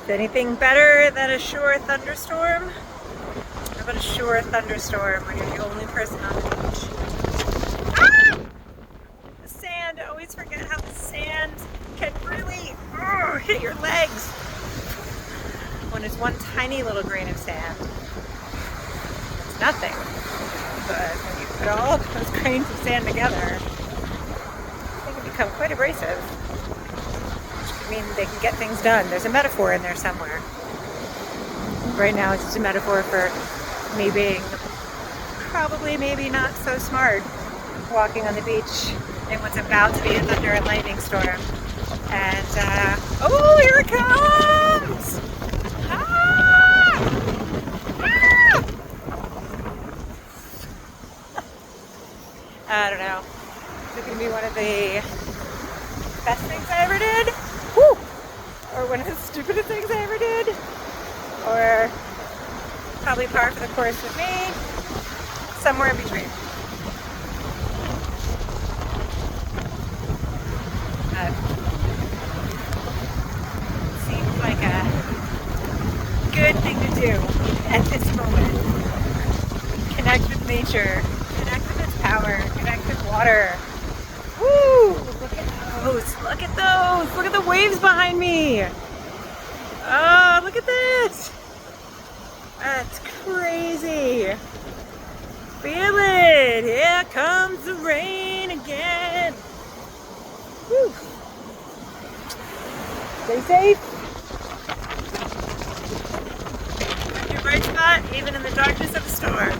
Is anything better than a shore thunderstorm? How about a shore thunderstorm when you're the only person on the beach? Ah! The sand, I always forget how the sand can really hit your legs when it's one tiny little grain of sand. It's nothing, but when you put all those grains of sand together, they can become quite abrasive. I mean, they can get things done. There's a metaphor in there somewhere. Right now it's just a metaphor for me being probably maybe not so smart walking on the beach in what's about to be a thunder and lightning storm. And, oh, here it comes! Ah! Ah! I don't know. Is it going to be one of the best things I ever did? Woo! Or one of the stupidest things I ever did? Or probably par for the course with me? Somewhere in between. Seems like a good thing to do at this moment. Connect with nature, connect with its power, connect with water. Woo! Look at those, look at those, look at the waves behind me. Oh, look at this. That's crazy. Feel it, here comes the rain again. Woo. Stay safe. Your bright spot, even in the darkness of a storm.